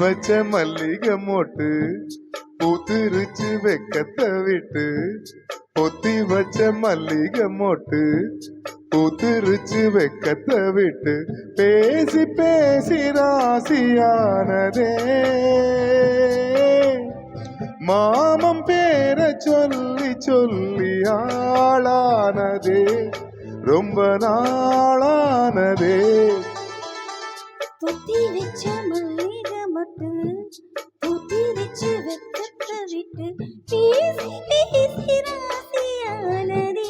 வச்ச மல்லிகை மொட்டு பூத்திருச்சு வெக்கத்தை விட்டு. பொத்தி வச்ச மல்லிகை மொட்டு பூத்திருச்சு வெக்கத்தை விட்டு. பேசி பேசி ராசியானதே மாமம் பேர சொல்லி சொல்லி ஆளானதே ரொம்ப நாளானதே. பொத்தி வச்ச மல்லிகை மொட்டு பூத்திருச்சு வெக்கத்தை விட்டு. பேசி பேசி ராசியானதே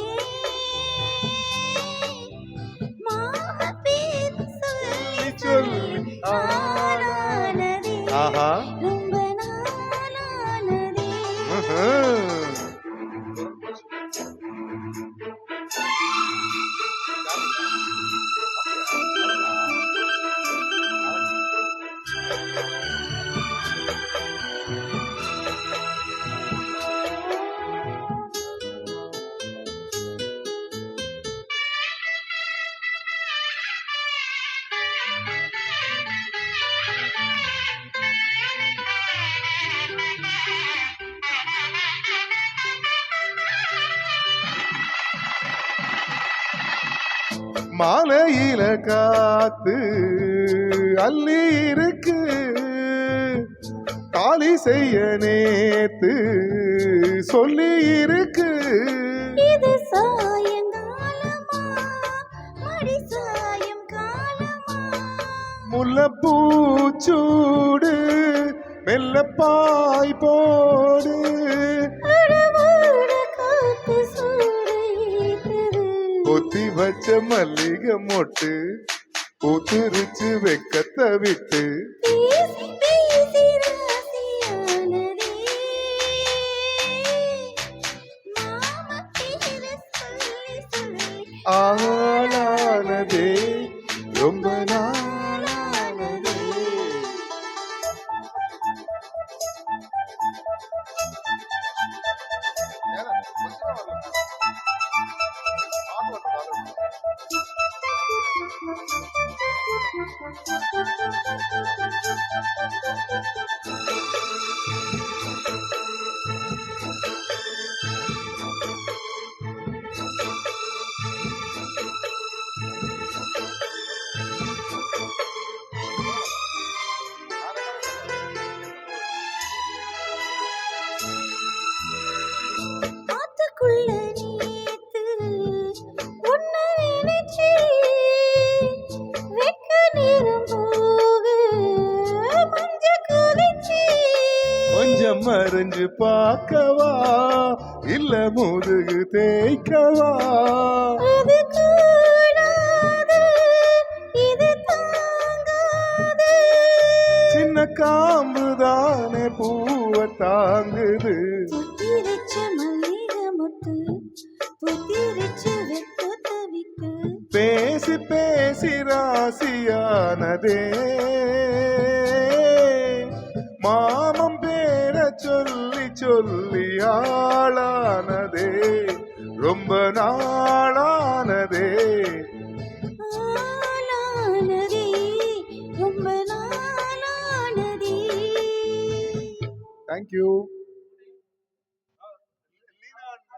மாமா பேர் சொல்லி சொல்லி ஆளானதே ரொம்ப நாளானதே. மாலையில காத்து அள்ளி இருக்கு தாலி செய்ய நேத்து சொல்லி இருக்கு. இது சாயங்காலமா மடி சாயம் காலமா முல்லைப்பூச்சூடு மெல்ல பாய் போடு. பொத்தி வச்ச மல்லிகை மொட்டு பூத்திருச்சு வெக்கத்தை விட்டு. ஆளானதே ரொம்ப நாளானதே. கொஞ்சம் மறைஞ்சு பார்க்கவா இல்ல முதுகு தேய்க்கவா. சின்ன காம்புதானே பூவை தாங்குது. பேசி பேசி ராசியானதே மாமம் பேர சொல்லி சொல்லி ஆளானதே ரொம்ப நாளானதே. Thank you.